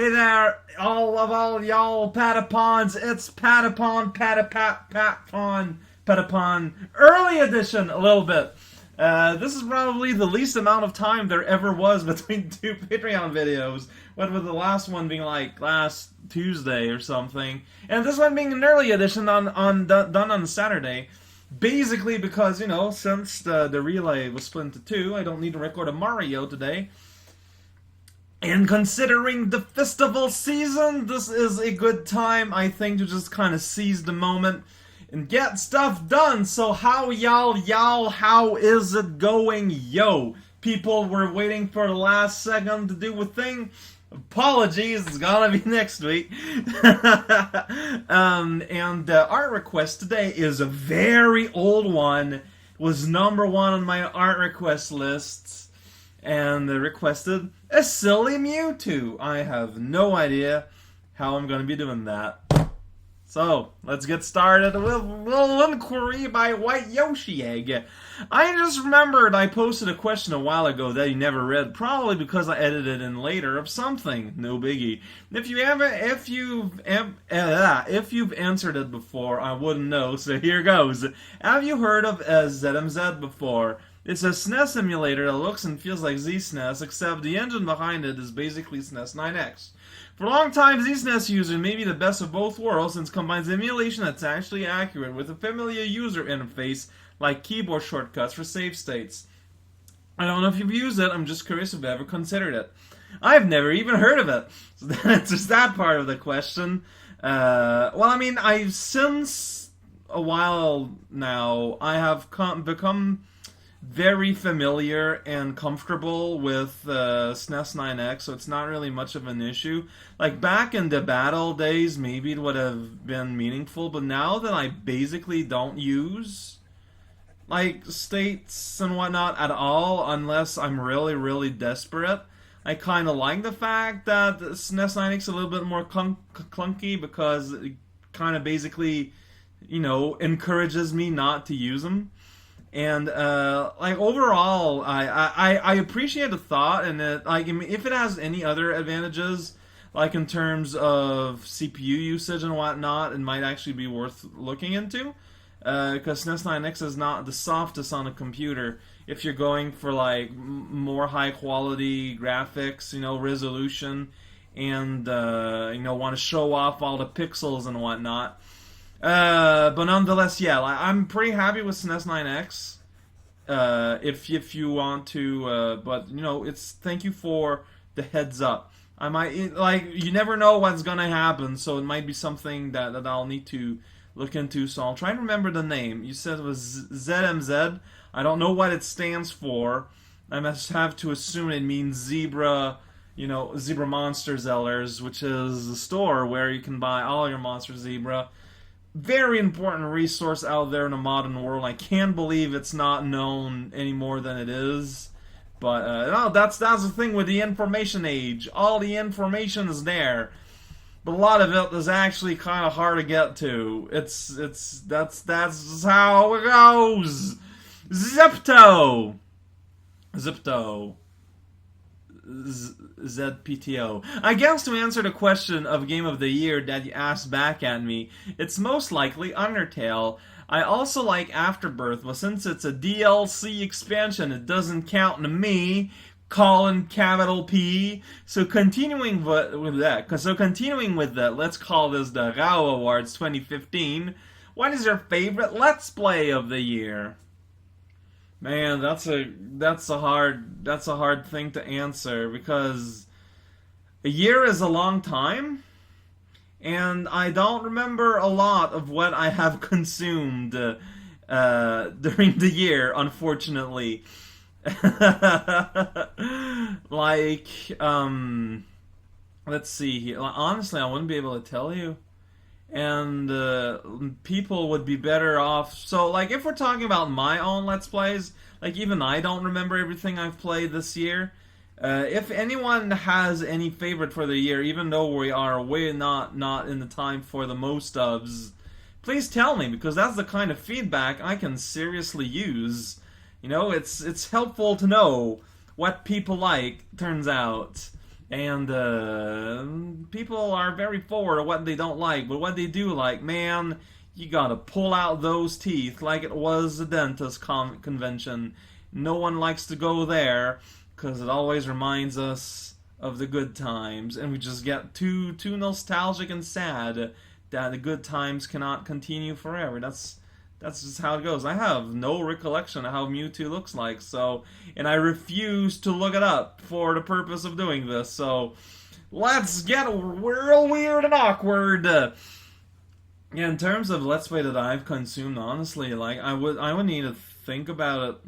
Hey there, all y'all Patapons. It's Patapon, Patapon, early edition a little bit. This is probably the least amount of time there ever was between two Patreon videos. What with the last one being like last Tuesday or something, and this one being an early edition done on Saturday. Basically because, since the relay was split into two, I don't need to record a Mario today. And considering the festival season, this is a good time, I think, to just kind of seize the moment and get stuff done. So how how is it going? Yo, people were waiting for the last second to do a thing. Apologies, it's gonna be next week. And the art request today is a very old one. It was number one on my art request lists. And they requested a silly Mewtwo. I have no idea how I'm going to be doing that. So, let's get started with a little inquiry by White Yoshi Egg. I just remembered I posted a question a while ago that you never read, probably because I edited in later of something. No biggie. If you've answered it before, I wouldn't know, so here goes. Have you heard of ZMZ before? It's a SNES emulator that looks and feels like Z-SNES, except the engine behind it is basically SNES 9X. For a long time, Z-SNES user may be the best of both worlds since it combines emulation that's actually accurate with a familiar user interface like keyboard shortcuts for save states. I don't know if you've used it, I'm just curious if you've ever considered it. I've never even heard of it. So that's just that part of the question. I've since a while now, I have become very familiar and comfortable with SNES 9X, so it's not really much of an issue. Like, back in the battle days, maybe it would have been meaningful, but now that I basically don't use, like, states and whatnot at all, unless I'm really, really desperate, I kind of like the fact that SNES 9X is a little bit more clunky, because it kind of basically, encourages me not to use them. And overall, I appreciate the thought, and if it has any other advantages, like in terms of CPU usage and whatnot, it might actually be worth looking into. Because SNES 9X is not the softest on a computer. If you're going for like more high quality graphics, resolution, and want to show off all the pixels and whatnot. But nonetheless, yeah, I'm pretty happy with SNES 9X. If you want to, but it's thank you for the heads up. I might you never know what's gonna happen, so it might be something that I'll need to look into. So I'll try and remember the name. You said it was ZMZ. I don't know what it stands for. I must have to assume it means Zebra. Zebra Monster Zellers, which is a store where you can buy all your Monster Zebra. Very important resource out there in the modern world. I can't believe it's not known any more than it is. But that's the thing with the information age. All the information is there, but a lot of it is actually kind of hard to get to. That's how it goes. Zipto. ZPTO. I guess to answer the question of Game of the Year that you asked back at me, it's most likely Undertale. I also like Afterbirth, but since it's a DLC expansion, it doesn't count to me. Colin capital P. So continuing with that, let's call this the RAW Awards 2015. What is your favorite Let's Play of the year? Man, that's a hard thing to answer, because a year is a long time, and I don't remember a lot of what I have consumed during the year, unfortunately. Let's see here. Honestly, I wouldn't be able to tell you. And people would be better off. So, if we're talking about my own Let's Plays, even I don't remember everything I've played this year. If anyone has any favorite for the year, even though we are way not in the time for the most ofs, please tell me, because that's the kind of feedback I can seriously use. It's helpful to know what people like, turns out. And people are very forward of what they don't like, but what they do like, man, you gotta pull out those teeth like it was a dentist convention. No one likes to go there, because it always reminds us of the good times, and we just get too nostalgic and sad that the good times cannot continue forever. That's just how it goes. I have no recollection of how Mewtwo looks like, so, and I refuse to look it up for the purpose of doing this, so let's get real weird and awkward. Yeah, in terms of Let's Play that I've consumed, honestly, like, I would need to think about it,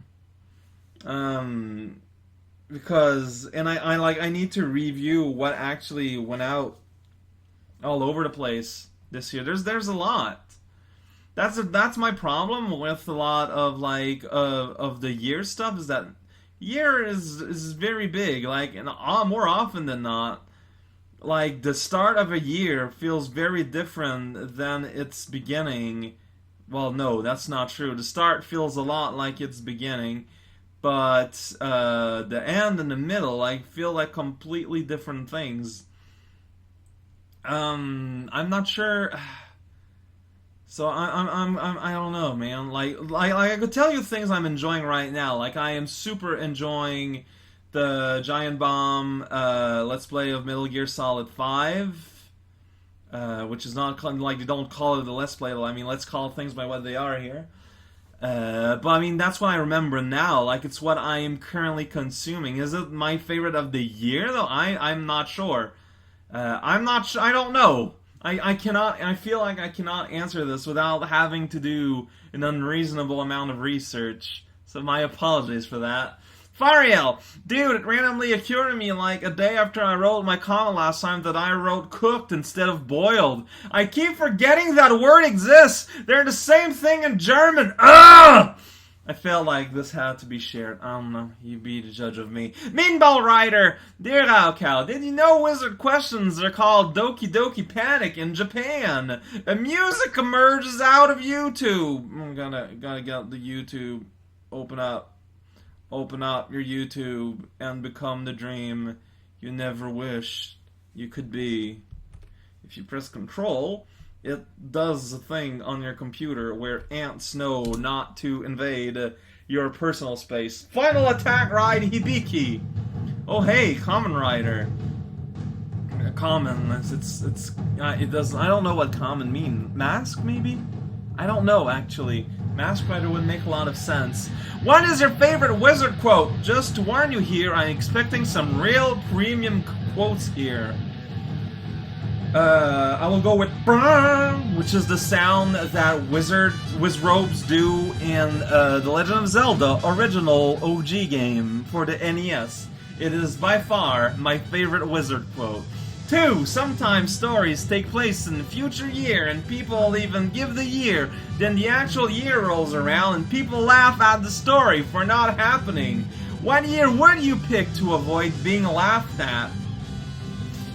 because, and I need to review what actually went out all over the place this year. There's a lot. That's my problem with a lot of like of the year stuff, is that year is very big. Like, and more often than not, like the start of a year feels very different than its beginning. Well, no, that's not true. The start feels a lot like its beginning, but the end and the middle like feel like completely different things. I'm not sure. So I don't know, man. Like I could tell you things I'm enjoying right now. Like, I am super enjoying the Giant Bomb Let's Play of Metal Gear Solid 5, which is not like, you don't call it a Let's Play. I mean, let's call things by what they are here. But I mean, that's what I remember now. Like, it's what I am currently consuming. Is it my favorite of the year though? I'm not sure. I'm not sure. I don't know. I cannot, I feel like I cannot answer this without having to do an unreasonable amount of research, so my apologies for that. Fariel! Dude, it randomly occurred to me like a day after I wrote my comment last time that I wrote cooked instead of boiled. I keep forgetting that word exists! They're the same thing in German! Ugh! I felt like this had to be shared. I don't know. You be the judge of me. Meanball Rider! Dear Raocow, did you know Wizard Questions are called Doki Doki Panic in Japan? A music emerges out of YouTube. I'm gotta get the YouTube. Open up your YouTube and become the dream you never wished you could be. If you press Control, it does a thing on your computer where ants know not to invade your personal space. Final Attack Ride Hibiki! Oh hey, Common Rider. Common, it doesn't, I don't know what common mean. Mask, maybe? I don't know, actually. Mask Rider would make a lot of sense. What is your favorite wizard quote? Just to warn you here, I'm expecting some real premium quotes here. I will go with brrrr, which is the sound that Wizrobes do in The Legend of Zelda original OG game for the NES. It is by far my favorite wizard quote. 2. Sometimes stories take place in the future year and people even give the year. Then the actual year rolls around and people laugh at the story for not happening. What year would you pick to avoid being laughed at?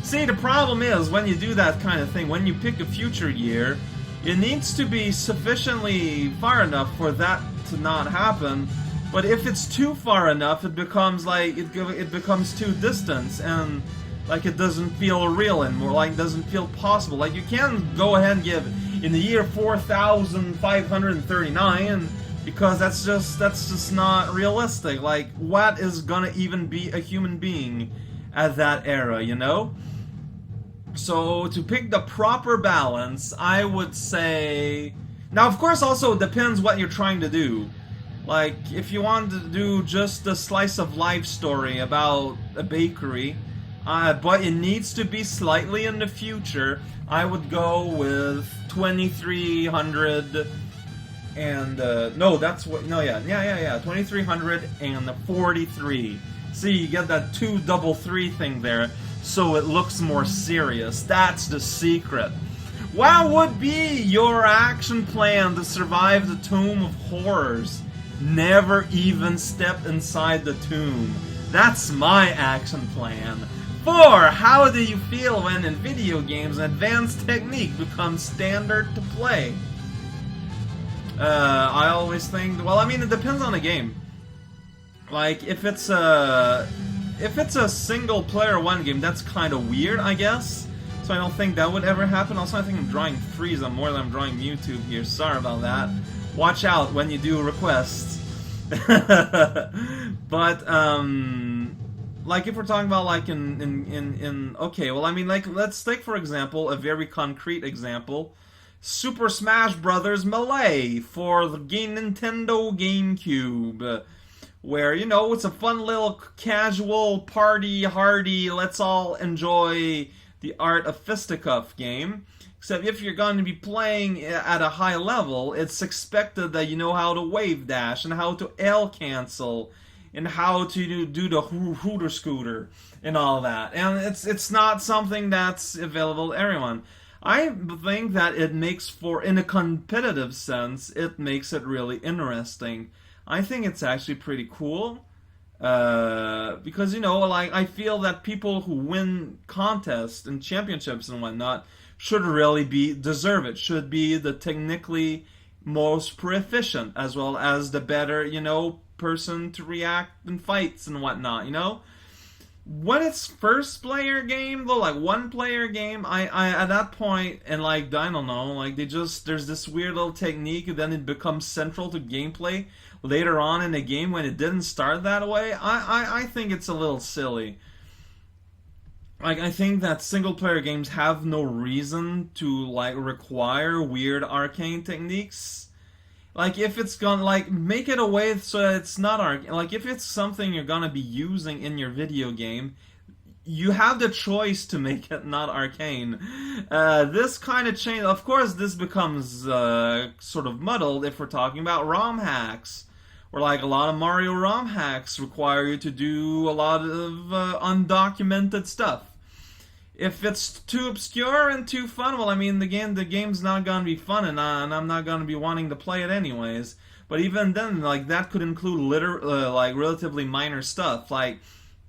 See, the problem is, when you do that kind of thing, when you pick a future year, it needs to be sufficiently far enough for that to not happen. But if it's too far enough, it becomes like, it becomes too distant, and like it doesn't feel real anymore, like it doesn't feel possible. Like, you can go ahead and give in the year 4539, because that's just not realistic. Like, what is gonna even be a human being at that era, you know? So, to pick the proper balance, I would say... Now, of course, also it depends what you're trying to do. Like, if you want to do just a slice of life story about a bakery, but it needs to be slightly in the future, I would go with 2300 and, no, that's what, no, yeah, 2343. See, you get that 233 thing there, so it looks more serious. That's the secret. What would be your action plan to survive the Tomb of Horrors? Never even step inside the tomb. That's my action plan. 4. How do you feel when in video games advanced technique becomes standard to play? I always think, well, I mean, it depends on the game. Like, if it's a single player one game, that's kind of weird, I guess. So I don't think that would ever happen. Also, I think I'm drawing Frieza more than I'm drawing Mewtwo here. Sorry about that. Watch out when you do requests. But, like, if we're talking about, like, okay, well, I mean, like, let's take, for example, a very concrete example. Super Smash Brothers Melee for the Nintendo GameCube. Where, you know, it's a fun little casual, party-hardy, let's all enjoy the art of fisticuff game. Except if you're going to be playing at a high level, it's expected that you know how to wave dash, and how to L cancel, and how to do the hooter scooter, and all that. And it's not something that's available to everyone. I think that it makes for, in a competitive sense, it makes it really interesting. I think it's actually pretty cool. Because, you know, like, I feel that people who win contests and championships and whatnot should really deserve it. Should be the technically most proficient, as well as the better, you know, person to react in fights and whatnot, you know? When it's first player game, though, like one player game, I at that point, and like, I don't know, like, there's this weird little technique, and then it becomes central to gameplay later on in the game when it didn't start that way. I think it's a little silly. Like, I think that single player games have no reason to, like, require weird arcane techniques. Like, if it's gonna, like, make it a way so that it's not arcane. Like, if it's something you're gonna be using in your video game, you have the choice to make it not arcane. This kind of change, of course, this becomes sort of muddled if we're talking about ROM hacks. Where, like, a lot of Mario ROM hacks require you to do a lot of undocumented stuff. If it's too obscure and too fun, well, I mean, the game's not gonna be fun, and I'm not gonna be wanting to play it anyways. But even then, like, that could include like, relatively minor stuff, like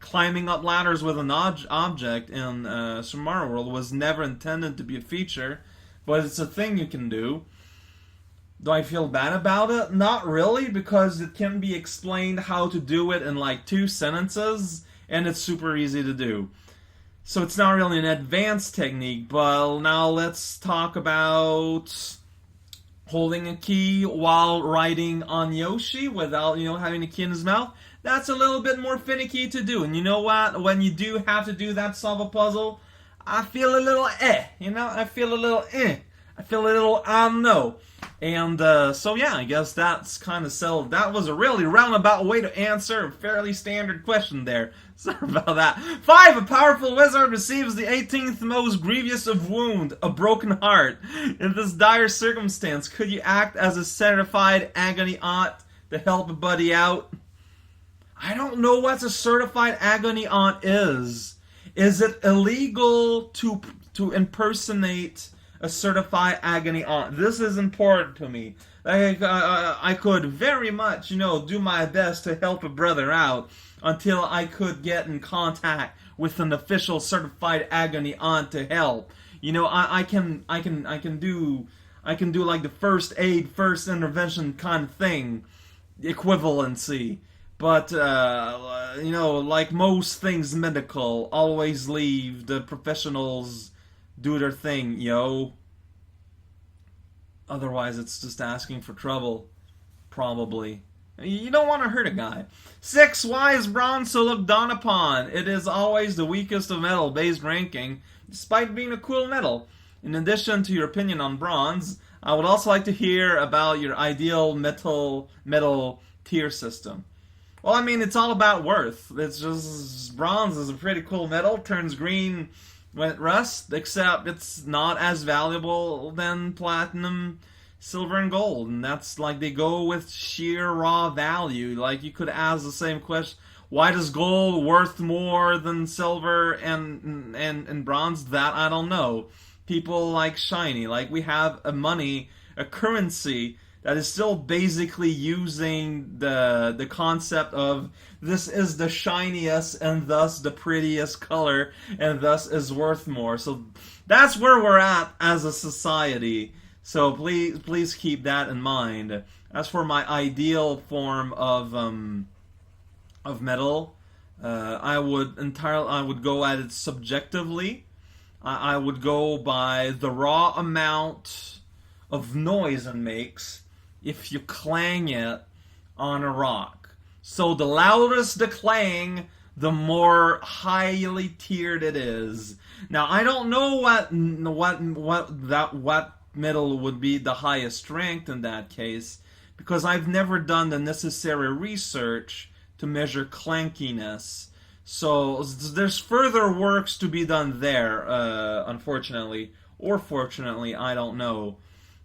climbing up ladders with an object in Super Mario World was never intended to be a feature, but it's a thing you can do. Do I feel bad about it? Not really, because it can be explained how to do it in like 2 sentences, and it's super easy to do. So it's not really an advanced technique, but now let's talk about holding a key while riding on Yoshi without, you know, having a key in his mouth. That's a little bit more finicky to do. And you know what? When you do have to do that, solve a puzzle, I feel a little you know? I feel a little I feel a little no. And so yeah, I guess that's kind of settled. That was a really roundabout way to answer a fairly standard question there. Sorry about that. 5. A powerful wizard receives the 18th most grievous of wound, a broken heart. In this dire circumstance, could you act as a certified agony aunt to help a buddy out? I don't know what a certified agony aunt is. Is it illegal to impersonate a certified agony aunt? This is important to me. I could very much, you know, do my best to help a brother out until I could get in contact with an official certified agony aunt to help. You know, I can do like the first aid, first intervention kind of thing, equivalency. But you know, like most things medical, always leave the professionals do their thing, yo. Otherwise, it's just asking for trouble. Probably. You don't want to hurt a guy. 6. Why is bronze so looked down upon? It is always the weakest of metal-based ranking, despite being a cool metal. In addition to your opinion on bronze, I would also like to hear about your ideal metal tier system. Well, I mean, it's all about worth. It's just, bronze is a pretty cool metal, turns green when it rusts, except it's not as valuable than platinum, silver, and gold. And that's like, they go with sheer raw value. Like, you could ask the same question, why does gold worth more than silver and bronze? That I don't know. People like shiny. Like, we have a currency that is still basically using the concept of this is the shiniest and thus the prettiest color and thus is worth more. So that's where we're at as a society. So please keep that in mind. As for my ideal form of metal, I would go at it subjectively. I would go by the raw amount of noise it makes if you clang it on a rock. So the louder the clang, the more highly tiered it is. Now I don't know what metal would be the highest strength in that case, because I've never done the necessary research to measure clankiness. So there's further works to be done there, unfortunately, or fortunately, I don't know.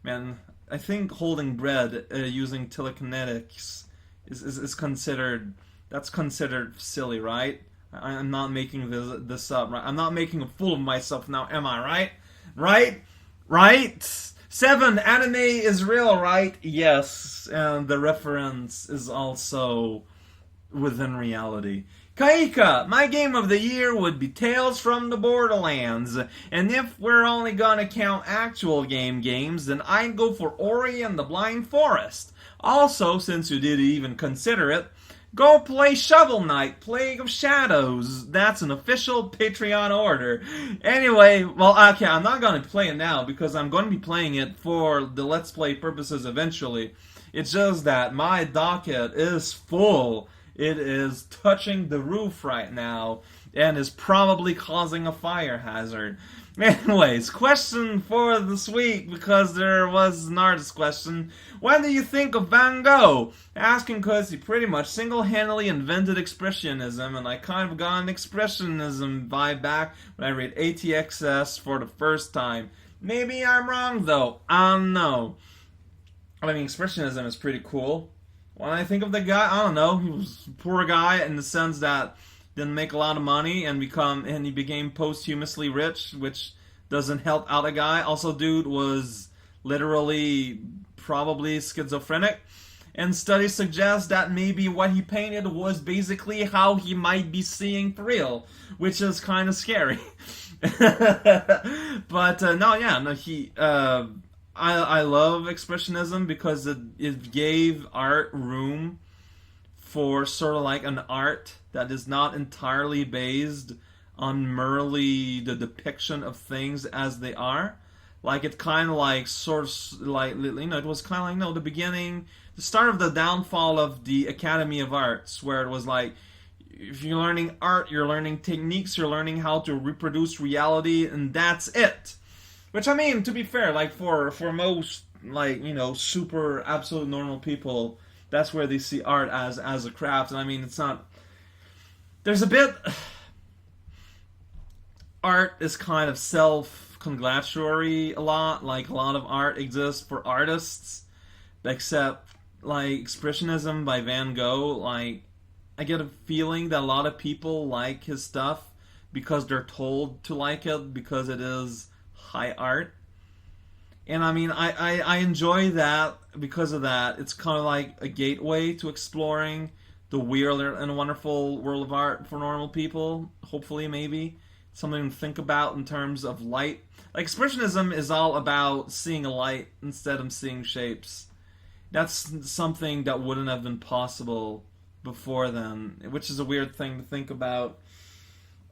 Man, I think holding bread using telekinetics is considered, that's considered silly, right? I'm not making this up, right? I'm not making a fool of myself now, am I? Right? Right? Right? Seven, anime is real, right? Yes, and the reference is also within reality. Kaika, my game of the year would be Tales from the Borderlands. And if we're only gonna count actual games, then I'd go for Ori and the Blind Forest. Also, since you didn't even consider it, go play Shovel Knight, Plague of Shadows. That's an official Patreon order. Anyway, well, okay, I'm not gonna play it now because I'm gonna be playing it for the Let's Play purposes eventually. It's just that my docket is full. It is touching the roof right now and is probably causing a fire hazard. Anyways, question for this week, because there was an artist question. When do you think of Van Gogh? Asking because he pretty much single-handedly invented Expressionism, and I kind of got an Expressionism vibe back when I read ATXS for the first time. Maybe I'm wrong, though. I don't know. I mean, Expressionism is pretty cool. When I think of the guy, I don't know. He was a poor guy in the sense that didn't make a lot of money and he became posthumously rich, which doesn't help out a guy. Also, dude was literally probably schizophrenic, and studies suggest that maybe what he painted was basically how he might be seeing real, which is kind of scary. But no, yeah, no, he. I love Expressionism because it gave art room for sort of like an art that is not entirely based on merely the depiction of things as they are. Like it kind of like sort of like, you know, it was kind of like, no, the beginning, the start of the downfall of the Academy of Arts, where it was like, if you're learning art, you're learning techniques, you're learning how to reproduce reality, and that's it. Which, I mean, to be fair, like, for most, like, you know, super, absolute normal people, that's where they see art as a craft. And, I mean, it's not... There's a bit... Art is kind of self-congratulatory a lot. Like, a lot of art exists for artists. Except, like, Expressionism by Van Gogh, like, I get a feeling that a lot of people like his stuff because they're told to like it, because it is high art. And I mean, I enjoy that because of that. It's kind of like a gateway to exploring the weird and wonderful world of art for normal people. Hopefully, maybe. Something to think about in terms of light. Like, Expressionism is all about seeing a light instead of seeing shapes. That's something that wouldn't have been possible before then, which is a weird thing to think about.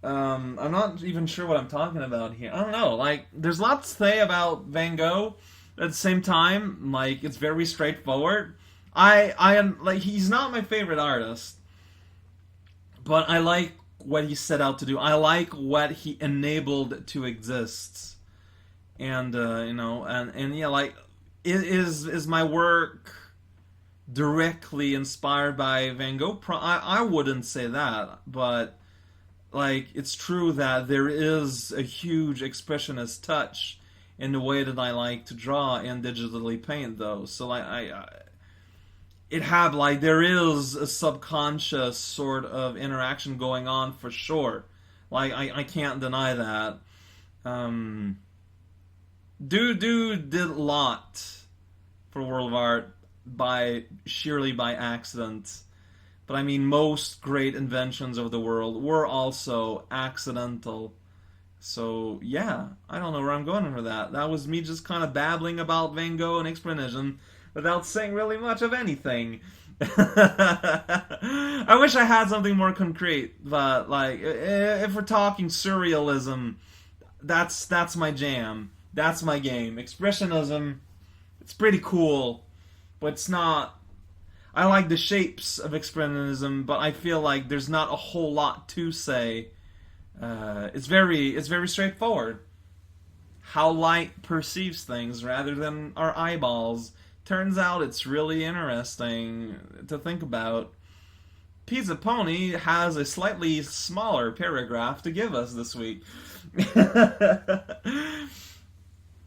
I'm not even sure what I'm talking about here. I don't know. Like, there's lots to say about Van Gogh. At the same time, like, it's very straightforward. I am, like, he's not my favorite artist, but I like what he set out to do. I like what he enabled to exist. And, you know, and yeah, like, is my work directly inspired by Van Gogh? I wouldn't say that, but like, it's true that there is a huge expressionist touch in the way that I like to draw and digitally paint, though. So, like, it had, like, there is a subconscious sort of interaction going on for sure. Like, I can't deny that. Dude did a lot for World of Art sheerly by accident. But I mean, most great inventions of the world were also accidental. So, yeah, I don't know where I'm going for that. That was me just kind of babbling about Van Gogh and Expressionism without saying really much of anything. I wish I had something more concrete, but, like, if we're talking surrealism, that's my jam. That's my game. Expressionism, it's pretty cool, but it's not. I like the shapes of expressionism, but I feel like there's not a whole lot to say. It's very straightforward. How light perceives things rather than our eyeballs. Turns out it's really interesting to think about. Pizza Pony has a slightly smaller paragraph to give us this week.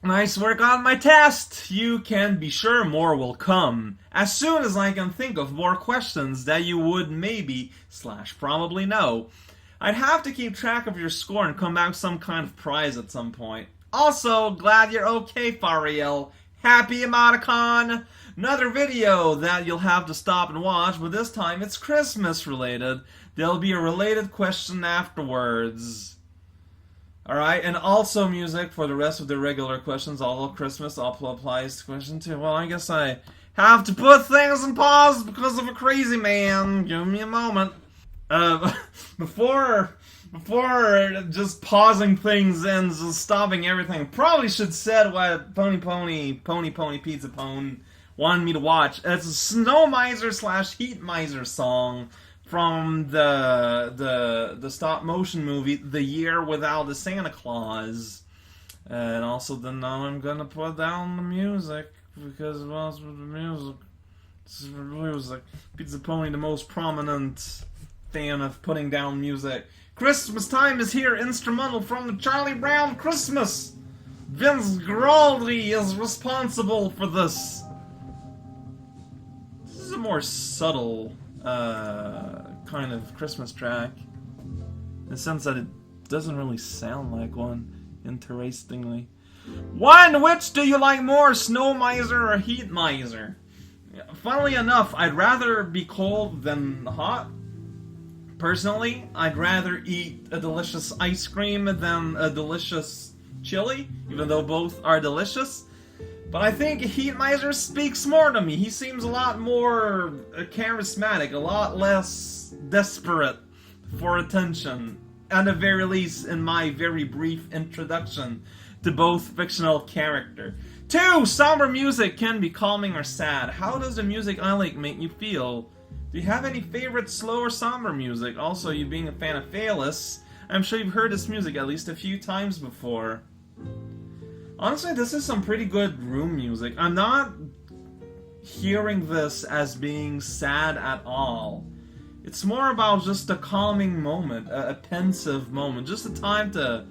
Nice work on my test! You can be sure more will come. As soon as I can think of more questions that you would maybe / probably know. I'd have to keep track of your score and come back with some kind of prize at some point. Also, glad you're okay, Fariel. Happy Emoticon! Another video that you'll have to stop and watch, but this time it's Christmas related. There'll be a related question afterwards. Alright, and also music for the rest of the regular questions, although Christmas also applies to question 2. Well, I guess I have to put things on pause because of a crazy man. Give me a moment. Before just pausing things and just stopping everything, probably should said what Pony Pizza Pone wanted me to watch. It's a Snow Miser / Heat Miser song from the stop motion movie The Year Without a Santa Claus. And also then now I'm gonna put down the music because what's with the music? This is music. Pizza Pony, the most prominent fan of putting down music. Christmas time is here, instrumental from the Charlie Brown Christmas. Vince Guaraldi is responsible for this. This is a more subtle kind of Christmas track, in the sense that it doesn't really sound like one, interestingly. Which do you like more, Snow Miser or Heat Miser? Funnily enough, I'd rather be cold than hot. Personally, I'd rather eat a delicious ice cream than a delicious chili, even though both are delicious. But I think Heat Miser speaks more to me. He seems a lot more charismatic, a lot less desperate for attention. At the very least, in my very brief introduction to both fictional character. 2. Somber music can be calming or sad. How does the music I like make you feel? Do you have any favorite slow or somber music? Also, you being a fan of Phaelus, I'm sure you've heard this music at least a few times before. Honestly, this is some pretty good room music. I'm not hearing this as being sad at all. It's more about just a calming moment, a pensive moment, just a time to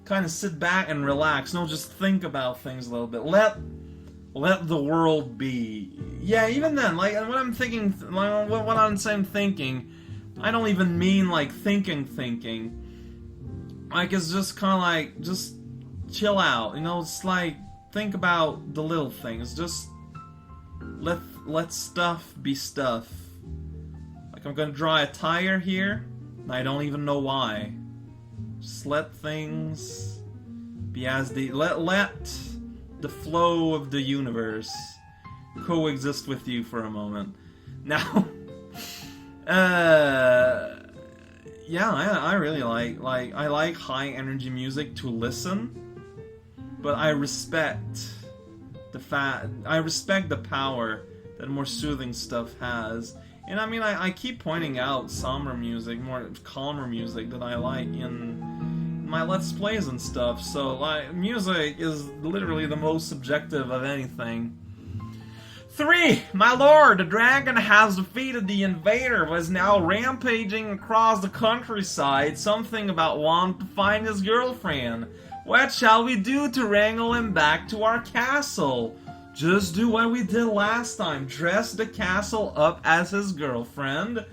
kind of sit back and relax. No, just think about things a little bit. Let the world be. Yeah, even then, like when I'm thinking, what I'm saying thinking, I don't even mean like thinking. Like it's just kind of like just chill out. You know, it's like think about the little things. Just let stuff be stuff. Like I'm gonna draw a tire here, and I don't even know why. Just let things be as they let the flow of the universe coexist with you for a moment. Now, yeah, I really like high energy music to listen, but I respect the power that more soothing stuff has. And I mean, I keep pointing out somber music, more calmer music that I like in my Let's Plays and stuff. So, like, music is literally the most subjective of anything. 3. My lord, the dragon has defeated the invader, was now rampaging across the countryside. Something about wanting to find his girlfriend. What shall we do to wrangle him back to our castle? Just do what we did last time. Dress the castle up as his girlfriend.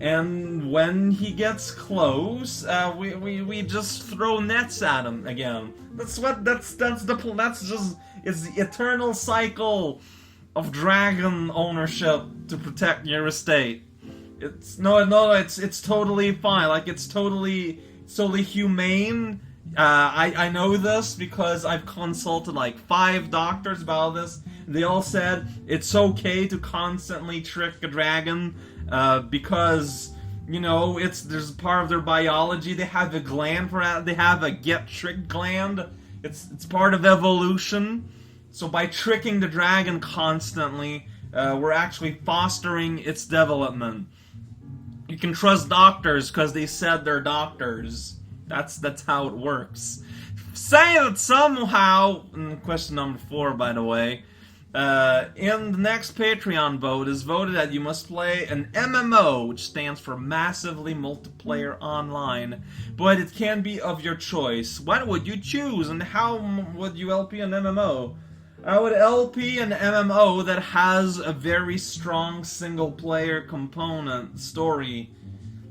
And when he gets close, we just throw nets at him again. That's just it's the eternal cycle of dragon ownership to protect your estate. It's totally fine. Like it's totally humane. I know this because I've consulted like 5 doctors about this. They all said it's okay to constantly trick a dragon because You know, there's part of their biology. They have a gland for that. They have a get tricked gland. It's part of evolution. So by tricking the dragon constantly, we're actually fostering its development. You can trust doctors because they said they're doctors. That's how it works. Say that somehow, question number 4, by the way, in the next Patreon vote is voted that you must play an MMO, which stands for Massively Multiplayer Online, but it can be of your choice. What would you choose, and how would you LP an MMO? I would LP an MMO that has a very strong single-player component story.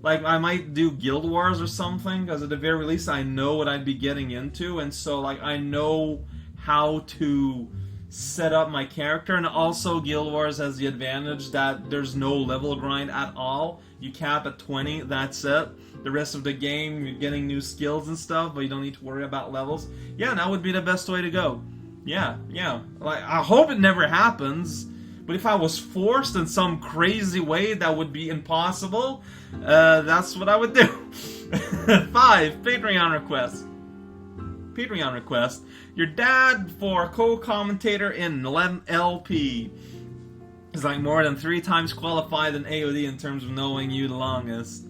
Like, I might do Guild Wars or something, because at the very least I know what I'd be getting into, and so, like, I know how to set up my character, and also Guild Wars has the advantage that there's no level grind at all. You cap at 20, that's it. The rest of the game, you're getting new skills and stuff, but you don't need to worry about levels. Yeah, that would be the best way to go. Yeah. Like, I hope it never happens, but if I was forced in some crazy way that would be impossible, that's what I would do. 5, Patreon request. Patreon request. Your dad for co-commentator in LP is like more than 3 times qualified in AOD in terms of knowing you the longest.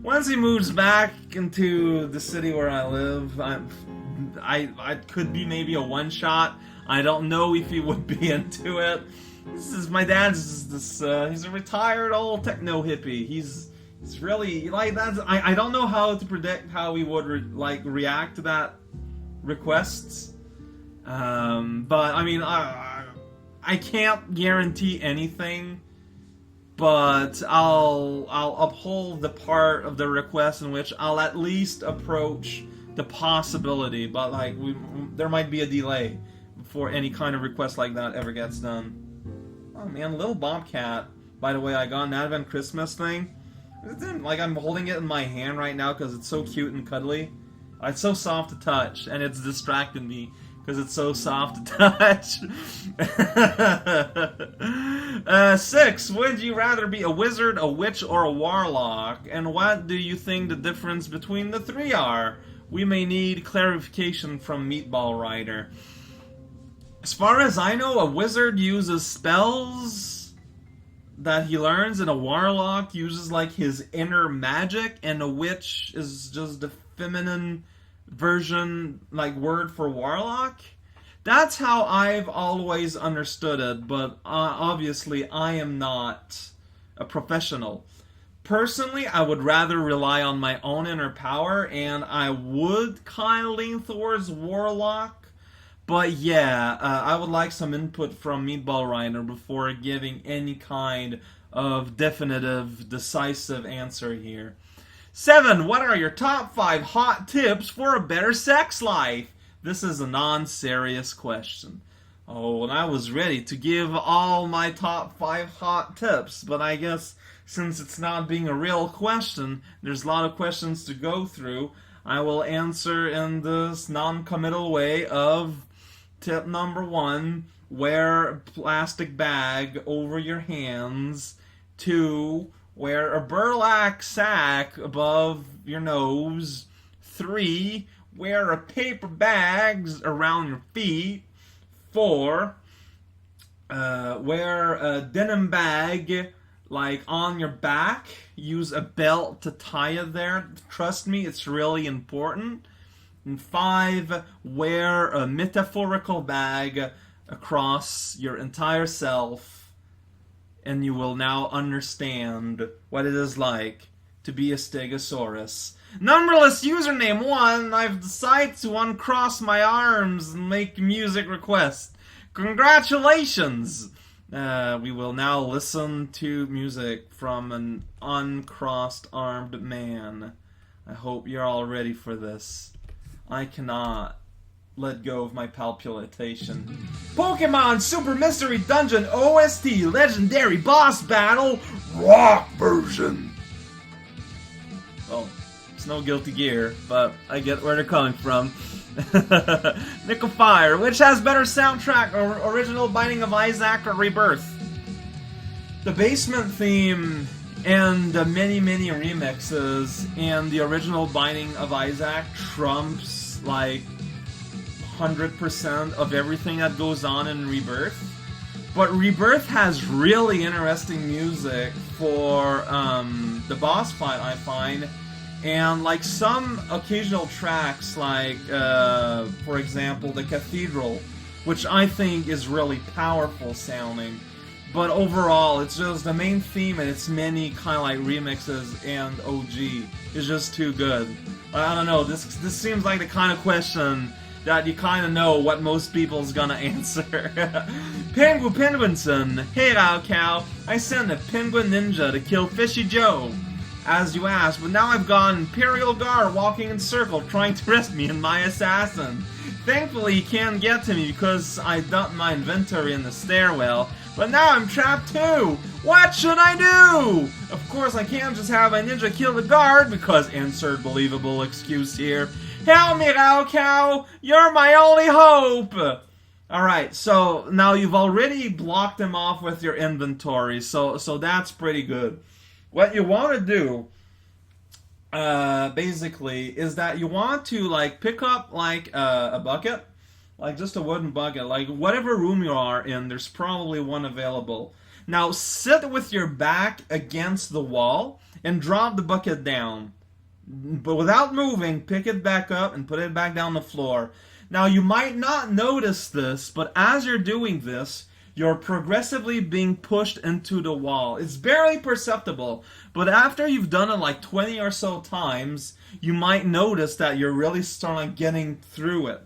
Once he moves back into the city where I live, I could be maybe a one-shot. I don't know if he would be into it. My dad's he's a retired old techno hippie. He's really like that. I don't know how to predict how he would react to that requests. But I mean, I can't guarantee anything. But I'll uphold the part of the request in which I'll at least approach the possibility. But like there might be a delay before any kind of request like that ever gets done. Oh man, Little Bobcat. By the way, I got an Advent Christmas thing. Like, I'm holding it in my hand right now because it's so cute and cuddly. It's so soft to touch, and it's distracted me because it's so soft to touch. 6. Would you rather be a wizard, a witch, or a warlock? And what do you think the difference between the 3 are? We may need clarification from Meatball Rider. As far as I know, a wizard uses spells that he learns, and a warlock uses like his inner magic, and a witch is just the feminine version, like, word for warlock. That's how I've always understood it, but obviously I am not a professional. Personally, I would rather rely on my own inner power, and I would kind of lean towards warlock. But yeah, I would like some input from Meatball Rider before giving any kind of definitive, decisive answer here. 7. What are your top 5 hot tips for a better sex life? This is a non-serious question. Oh, and I was ready to give all my top 5 hot tips, but I guess since it's not being a real question, there's a lot of questions to go through. I will answer in this non-committal way of tip number 1, wear a plastic bag over your hands. 2, wear a burlap sack above your nose. 3, wear a paper bag around your feet. 4, wear a denim bag like on your back. Use a belt to tie it there. Trust me, it's really important. And 5, wear a metaphorical bag across your entire self, and you will now understand what it is like to be a Stegosaurus. Numberless username 1, I've decided to uncross my arms and make music requests. Congratulations! We will now listen to music from an uncrossed armed man. I hope you're all ready for this. I cannot let go of my palpitation. Pokemon Super Mystery Dungeon OST Legendary Boss Battle Rock Version. Well, it's no Guilty Gear, but I get where they're coming from. Nick of Fire, which has better soundtrack, or original Binding of Isaac or Rebirth? The basement theme And the many remixes, and the original Binding of Isaac trumps like 100% of everything that goes on in Rebirth. But Rebirth has really interesting music for the boss fight, I find. And like some occasional tracks, like for example the Cathedral, which I think is really powerful sounding. But overall, it's just the main theme and its many kind of like remixes and OG is just too good. I don't know, this seems like the kind of question that you kind of know what most people's gonna answer. Pengu Penguinson, hey Cow, I sent a penguin ninja to kill Fishy Joe, as you asked, but now I've got Imperial Guard walking in circle trying to arrest me and my assassin. Thankfully he can't get to me because I dumped my inventory in the stairwell, but now I'm trapped too! What should I do? Of course I can't just have a ninja kill the guard, because insert believable excuse here. Help me, Cow! You're my only hope! Alright, so now you've already blocked them off with your inventory, so that's pretty good. What you want to do, basically, is that you want to, like, pick up, like, a bucket, like just a wooden bucket, like whatever room you are in, there's probably one available. Now sit with your back against the wall and drop the bucket down. But without moving, pick it back up and put it back down the floor. Now you might not notice this, but as you're doing this, you're progressively being pushed into the wall. It's barely perceptible, but after you've done it like 20 or so times, you might notice that you're really starting getting through it.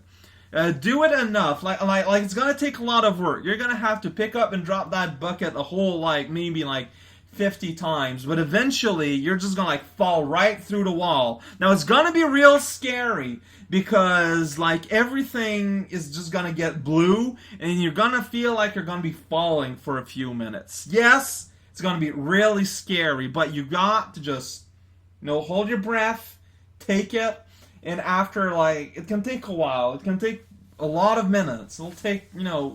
Do it enough, like it's gonna take a lot of work. You're gonna have to pick up and drop that bucket a whole, like, maybe like 50 times, but eventually you're just gonna like fall right through the wall. Now it's gonna be real scary, because like everything is just gonna get blue, and you're gonna feel like you're gonna be falling for a few minutes. Yes, it's gonna be really scary, but you got to just, hold your breath, take it. And after, like, it can take a while. It can take a lot of minutes. It'll take,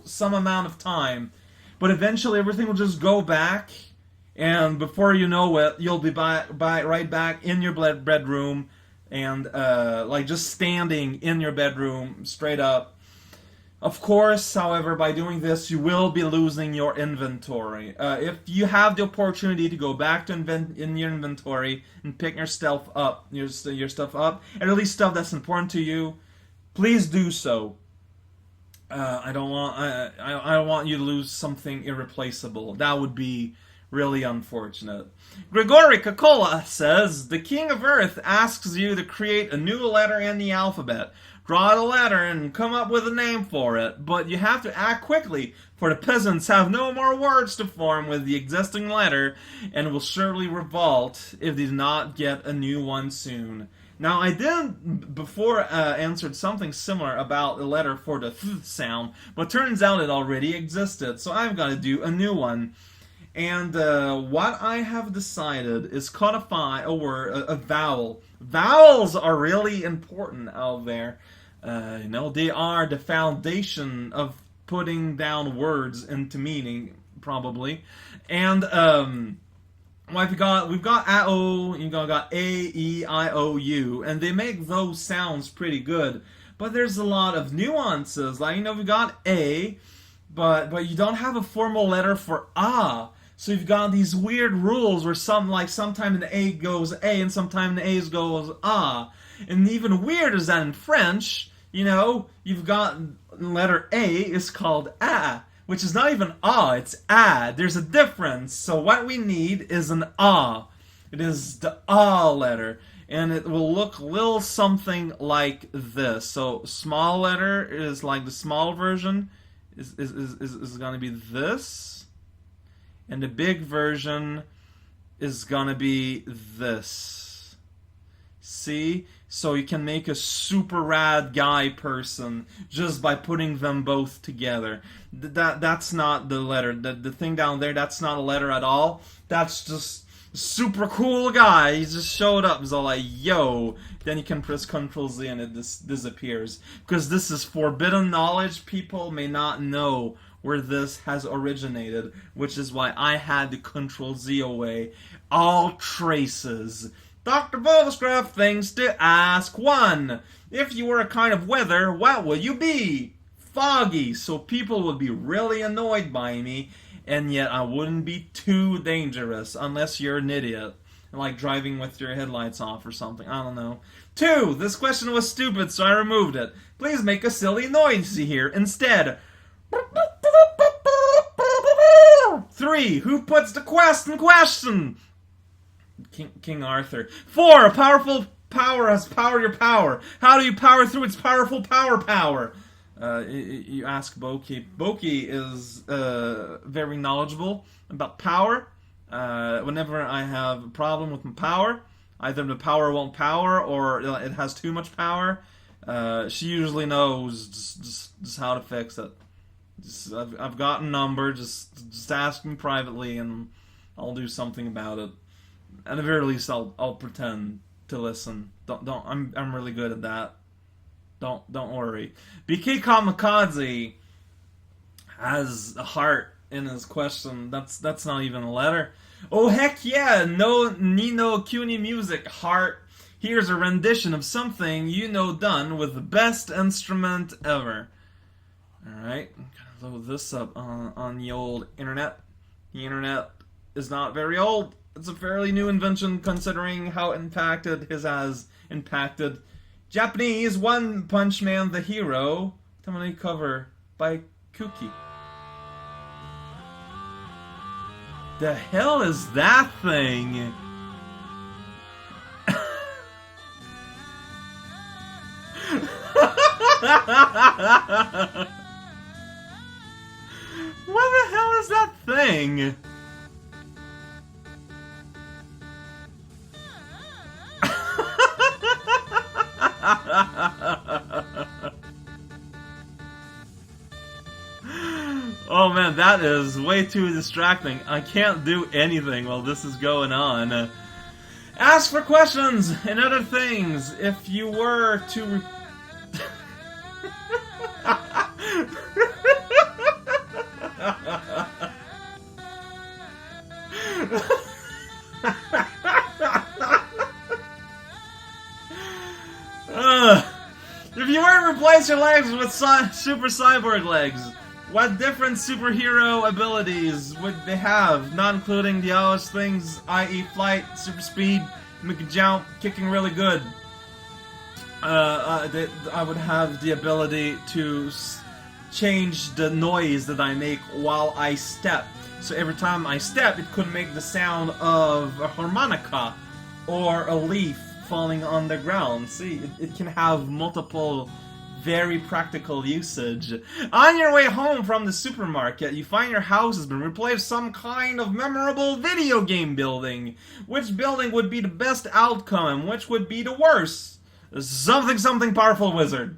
some amount of time. But eventually everything will just go back. And before you know it, you'll be right back in your bedroom. And, like, just standing in your bedroom straight up. Of course, however, by doing this, you will be losing your inventory. If you have the opportunity to go back to in your inventory and pick your stuff up, and at least stuff that's important to you, please do so. I don't want you to lose something irreplaceable. That would be really unfortunate. Grigori Kakola says, the King of Earth asks you to create a new letter in the alphabet. Draw the letter and come up with a name for it, but you have to act quickly, for the peasants have no more words to form with the existing letter, and will surely revolt if they do not get a new one soon. Now, I did before answered something similar about the letter for the th sound, but turns out it already existed, so I've got to do a new one. And what I have decided is codify a word, a vowel. Vowels are really important out there. They are the foundation of putting down words into meaning, probably. And we've got A-O, you've got A-E-I-O-U, and they make those sounds pretty good. But there's a lot of nuances. Like, we've got A, but you don't have a formal letter for A. So you've got these weird rules where sometime the A goes A and sometime the A's goes ah. And even weird is that in French, you've got letter A is called A, which is not even ah, it's A. There's a difference. So what we need is an ah. It is the ah letter. And it will look a little something like this. So small letter is like the small version is going to be this. And the big version is gonna be this. See? So you can make a super rad guy person just by putting them both together. That's not the letter. The thing down there, that's not a letter at all. That's just super cool guy. He just showed up. He's all like, yo. Then you can press Ctrl Z and it disappears. Because this is forbidden knowledge. People may not know where this has originated, which is why I had to Control Z away all traces. Dr. Volscraft thinks to ask 1. If you were a kind of weather, what would you be? Foggy, so people would be really annoyed by me, and yet I wouldn't be too dangerous, unless you're an idiot. Like driving with your headlights off or something. I don't know. 2. This question was stupid, so I removed it. Please make a silly noise here instead. 3. Who puts the quest in question? King Arthur. 4. A powerful power has powered your power. How do you power through its powerful power? You ask Boki. Boki is very knowledgeable about power. Whenever I have a problem with my power, either the power won't power or it has too much power, she usually knows just how to fix it. I've got a number, just ask me privately and I'll do something about it. At the very least, I'll pretend to listen. I'm really good at that. Don't worry. BK Kamikaze has a heart in his question. That's not even a letter. Oh heck yeah! No Nino Kuni music. Heart. Here's a rendition of something you know done with the best instrument ever. Alright, I'm gonna load this up on the old internet. The internet is not very old. It's a fairly new invention considering how his has impacted Japanese One Punch Man the Hero. Terminate cover by Kuki. The hell is that thing? What the hell is that thing? Oh man, that is way too distracting. I can't do anything while this is going on. Ask for questions and other things. If you were to... If you were to replace your legs with super cyborg legs, what different superhero abilities would they have? Not including the obvious things, i.e. flight, super speed, make a jump, kicking really good. I would have the ability to change the noise that I make while I step. So every time I step, it could make the sound of a harmonica or a leaf falling on the ground. See, it can have multiple very practical usage. On your way home from the supermarket, you find your house has been replaced with some kind of memorable video game building. Which building would be the best outcome? Which would be the worst? Something powerful wizard.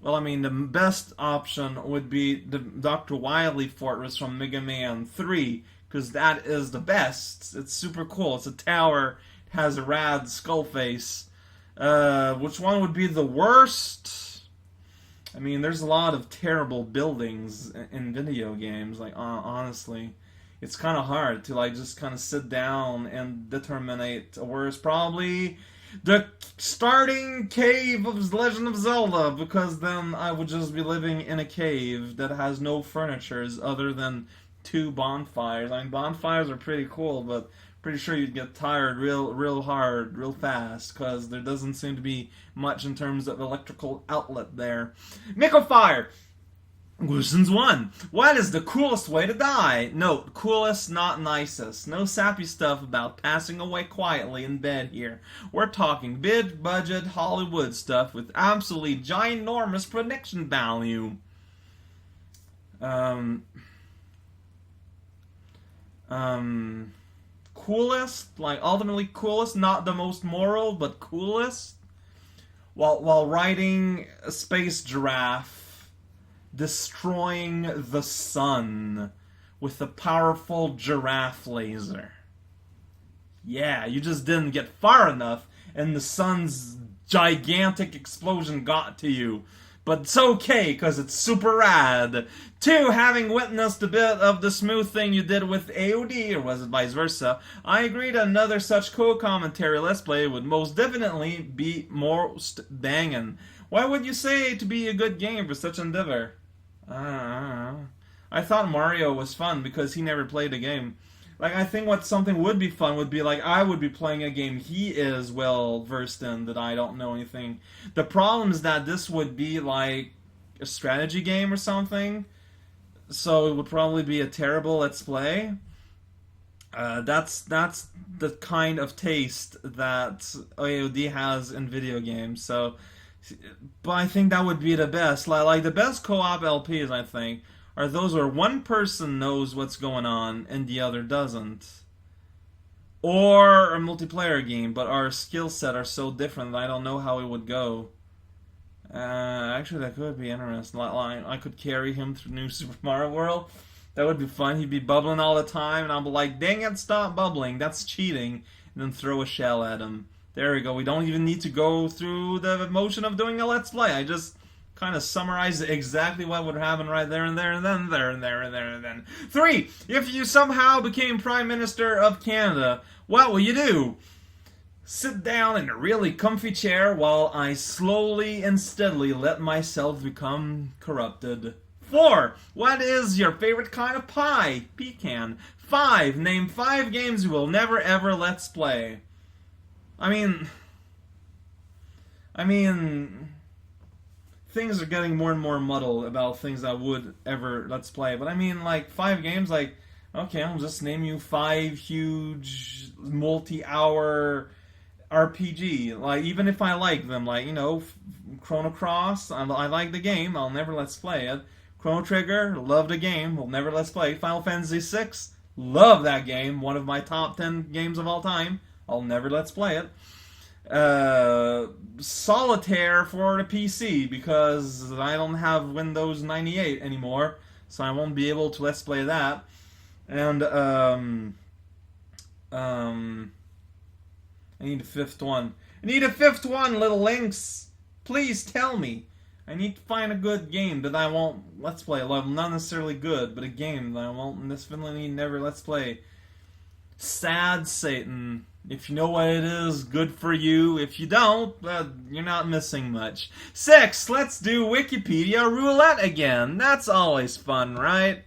Well, I mean, the best option would be the Dr. Wily Fortress from Mega Man 3, because that is the best. It's super cool. It's a tower, it has a rad skull face. Which one would be the worst? I mean, there's a lot of terrible buildings in video games, like, honestly. It's kind of hard to, like, just kind of sit down and determine a worst. Probably the starting cave of Legend of Zelda, because then I would just be living in a cave that has no furnitures other than 2 bonfires. I mean, bonfires are pretty cool, but pretty sure you'd get tired real hard, real fast, because there doesn't seem to be much in terms of electrical outlet there. Miko Fire! Questions 1. What is the coolest way to die? Note, coolest, not nicest. No sappy stuff about passing away quietly in bed here. We're talking big budget Hollywood stuff with absolutely ginormous prediction value. Coolest, like ultimately coolest, not the most moral, but coolest. While riding a space giraffe, destroying the sun with a powerful giraffe laser. Yeah, you just didn't get far enough, and the sun's gigantic explosion got to you. but it's okay because it's super rad. 2. Having witnessed a bit of the smooth thing you did with AOD, or was it vice versa, I agree that another such co-commentary Let's Play would most definitely be most bangin'. Why would you say to be a good game for such endeavor? I thought Mario was fun because he never played a game. Like, I think what something would be fun would be like I would be playing a game he is well versed in that I don't know anything. The problem is that this would be like a strategy game or something, so it would probably be a terrible Let's Play. That's the kind of taste that AOD has in video games. So, but I think that would be the best. Like the best co-op LPs, I think, are those where one person knows what's going on and the other doesn't. Or a multiplayer game, but our skill set are so different that I don't know how it would go. Actually, that could be interesting. I could carry him through New Super Mario World. That would be fun. He'd be bubbling all the time, and I'll be like, dang it, stop bubbling. That's cheating. And then throw a shell at him. There we go. We don't even need to go through the motion of doing a Let's Play. I just kind of summarize exactly what would happen right there and there and then there and there and there and then. 3. If you somehow became Prime Minister of Canada, what will you do? Sit down in a really comfy chair while I slowly and steadily let myself become corrupted. 4. What is your favorite kind of pie? Pecan. 5. Name 5 games you will never ever Let's Play. I mean, things are getting more and more muddled about things I would ever Let's Play. But I mean, like, 5 games, like, okay, I'll just name you 5 huge, multi-hour RPG. Like, even if I like them, like, you know, Chrono Cross, I like the game, I'll never Let's Play it. Chrono Trigger, love the game, will never Let's Play. Final Fantasy VI, love that game, one of my top 10 games of all time. I'll never Let's Play it. Solitaire for the PC, because I don't have Windows 98 anymore, so I won't be able to Let's Play that. And, I need a 5th one. I need a 5th one, little links! Please tell me! I need to find a good game that I won't Let's Play. Well, not necessarily good, but a game that I won't necessarily never Let's Play. Sad Satan. If you know what it is, good for you. If you don't, you're not missing much. 6. Let's do Wikipedia roulette again. That's always fun, right?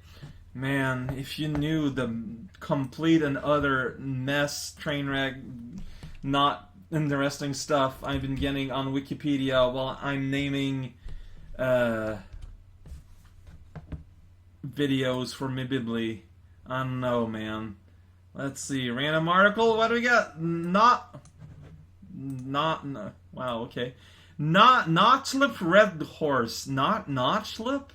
Man, if you knew the complete and utter mess, train wreck, not interesting stuff I've been getting on Wikipedia while I'm naming videos for my Bibli. I don't know, man. Let's see. Random article. What do we got? Wow, okay. Notchlip red horse. Not notchlip?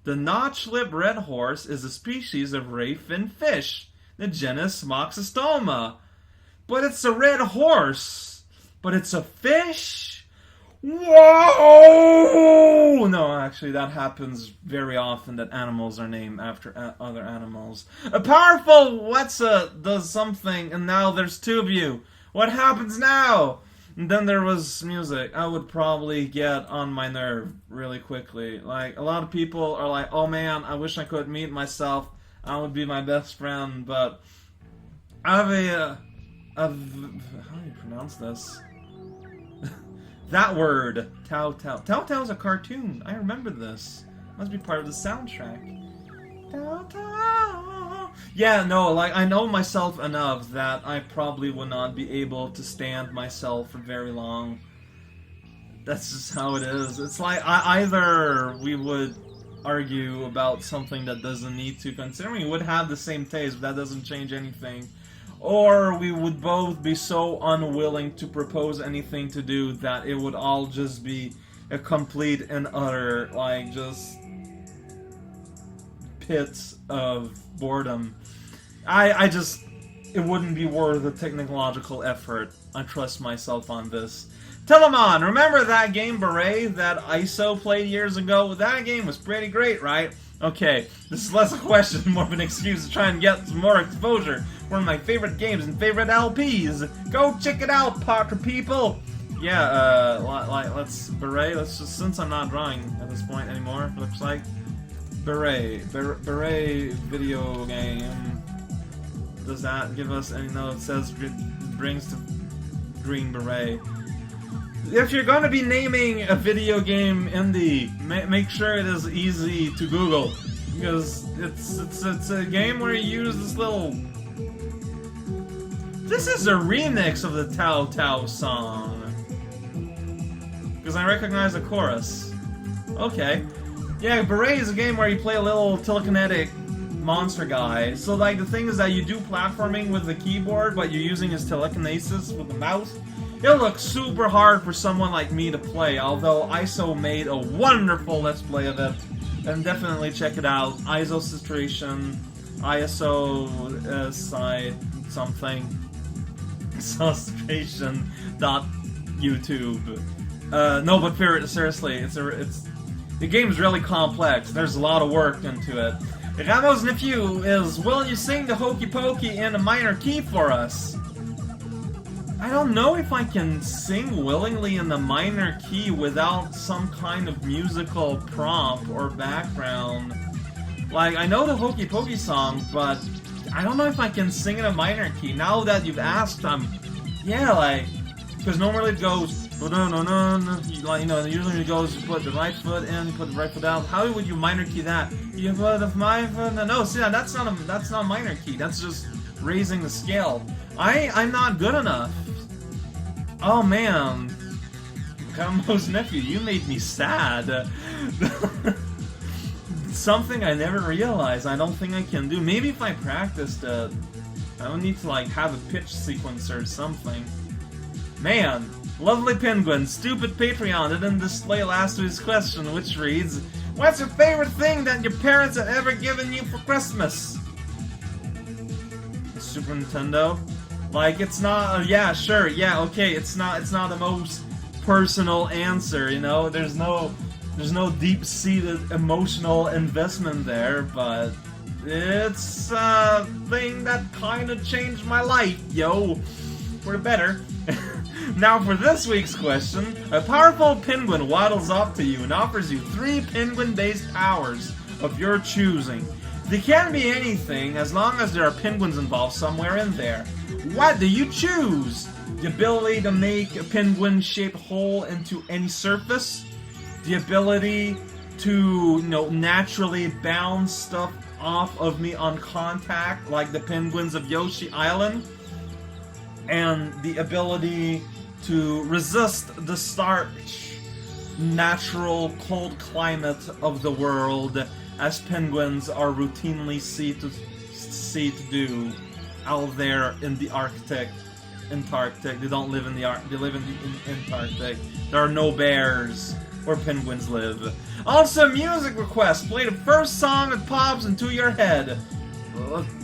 The notchlip red horse is a species of ray fin fish, the genus Moxostoma. But it's a red horse. But it's a fish? Whoa! No, actually, that happens very often, that animals are named after other animals. A powerful Wetza does something, and now there's 2 of you. What happens now? And then there was music. I would probably get on my nerve really quickly. Like, a lot of people are like, oh man, I wish I could meet myself. I would be my best friend, but I have how do you pronounce this? That word, Tao Tao. Tao Tao's a cartoon. I remember this. Must be part of the soundtrack. Tao Tao. Yeah, no, like, I know myself enough that I probably would not be able to stand myself for very long. That's just how it is. It's like, either we would argue about something that doesn't need to, considering we would have the same taste, but that doesn't change anything. Or we would both be so unwilling to propose anything to do that it would all just be a complete and utter, like, just pits of boredom. It wouldn't be worth the technological effort. I trust myself on this. Telemon, remember that game Beret that ISO played years ago? That game was pretty great, right? Okay, this is less a question, more of an excuse to try and get some more exposure. One of my favorite games and favorite LPs. Go check it out, Potter people. Yeah, let's beret. Let's just, since I'm not drawing at this point anymore. Looks like beret video game. Does that give us any? No, it says brings to green beret. If you're gonna be naming a video game indie, make sure it is easy to Google, because it's a game where you use this little. This is a remix of the Tao Tao song, because I recognize the chorus. Okay, yeah, Beret is a game where you play a little telekinetic monster guy. So like the thing is that you do platforming with the keyboard, but you're using his telekinesis with the mouse. It looks super hard for someone like me to play, although ISO made a wonderful Let's Play of it, and definitely check it out. ISO Situation, ISO site something, Situation.YouTube. No, but seriously, it's the game's really complex. There's a lot of work into it. Ramo's nephew is, will you sing the Hokey Pokey in a minor key for us? I don't know if I can sing willingly in the minor key without some kind of musical prompt or background. Like, I know the Hokey Pokey song, but I don't know if I can sing in a minor key. Now that you've asked, yeah, like, because normally it goes, like, you know, usually it goes, you put the right foot in, you put the right foot out. How would you minor key that? You put the my foot, no, see, that's not minor key. That's just raising the scale. I'm not good enough. Oh man, Ramo's nephew, you made me sad. Something I never realized. I don't think I can do. Maybe if I practiced it, I don't need to like have a pitch sequence or something. Man, lovely penguin, stupid Patreon didn't display last week's question, which reads, what's your favorite thing that your parents have ever given you for Christmas? The Super Nintendo? Like, it's not, yeah, sure, yeah, okay, it's not the most personal answer, you know, there's no deep-seated emotional investment there, but it's a thing that kind of changed my life, yo, for the better. Now for this week's question, a powerful penguin waddles up to you and offers you 3 penguin-based powers of your choosing. They can be anything, as long as there are penguins involved somewhere in there. What do you choose? The ability to make a penguin-shaped hole into any surface? The ability to, you know, naturally bounce stuff off of me on contact, like the penguins of Yoshi Island? And the ability to resist the starch, natural cold climate of the world, as penguins are routinely seen to do out there in the Antarctic. They don't live in the they live in the Antarctic. There are no bears where penguins live. Also, music request. Play the first song that pops into your head.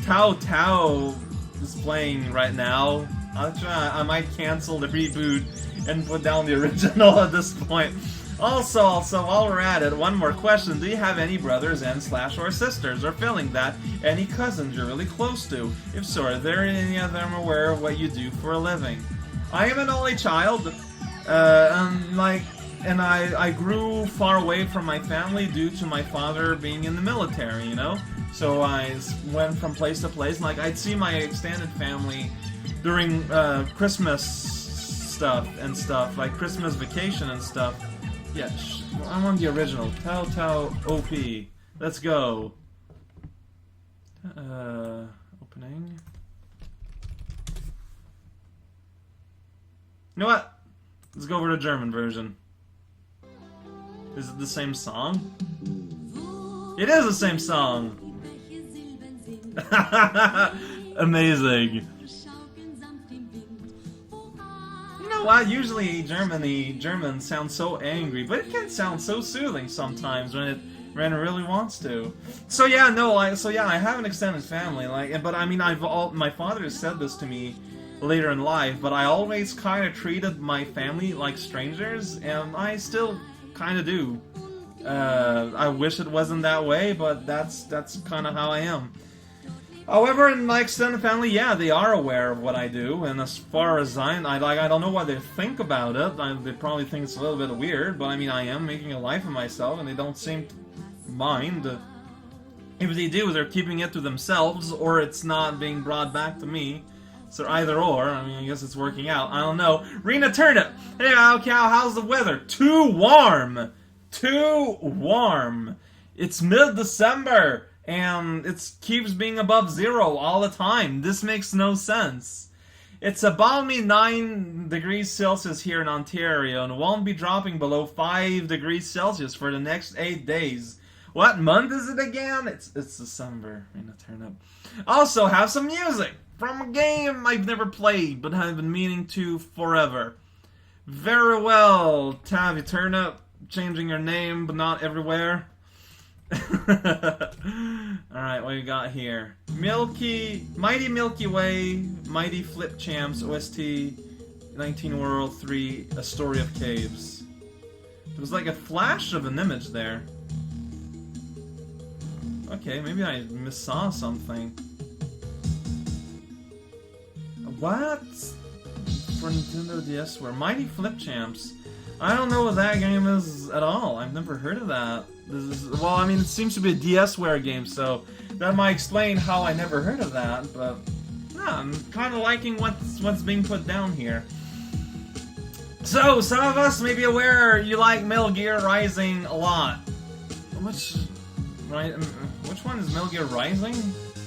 Tao Tao is playing right now. I might cancel the reboot and put down the original at this point. Also, while we're at it, one more question. Do you have any brothers and/or sisters, or feeling that any cousins you're really close to? If so, are there any of them aware of what you do for a living? I am an only child, and I grew far away from my family due to my father being in the military, you know? So I went from place to place, like I'd see my extended family during Christmas stuff, like Christmas vacation and stuff. Yeah, I'm on the original. Tao Tao OP. Let's go. Opening. You know what? Let's go over the German version. Is it the same song? It is the same song! Amazing. Well, usually German sounds so angry, but it can sound so soothing sometimes when it really wants to. So yeah, no, I have an extended family, but I mean, my father has said this to me later in life, but I always kind of treated my family like strangers, and I still kind of do. I wish it wasn't that way, but that's kind of how I am. However, in my extended family, yeah, they are aware of what I do, and as far as I don't know what they think about it. They probably think it's a little bit weird, but I mean, I am making a life of myself, and they don't seem to mind. If they do, they're keeping it to themselves, or it's not being brought back to me. So either or, I mean, I guess it's working out. I don't know. Rena Turnip! Hey, Cow, how's the weather? Too warm! Too warm! It's mid-December, and it keeps being above zero all the time. This makes no sense. It's about me 9 degrees Celsius here in Ontario, and won't be dropping below 5 degrees Celsius for the next 8 days. What month is it again? It's December. Rena Turnip. Also, have some music from a game I've never played, but have been meaning to forever. Very well, Tavi Turnip, changing your name, but not everywhere. Alright, what you got here? Mighty Milky Way, Mighty Flip Champs, OST, 19 World 3, A Story of Caves. There was like a flash of an image there. Okay, maybe I missaw something. What? For Nintendo DS, where Mighty Flip Champs? I don't know what that game is at all. I've never heard of that. Well, I mean, it seems to be a DSware game, so that might explain how I never heard of that. But yeah, I'm kind of liking what's being put down here. So, some of us may be aware you like Metal Gear Rising a lot. Which one is Metal Gear Rising?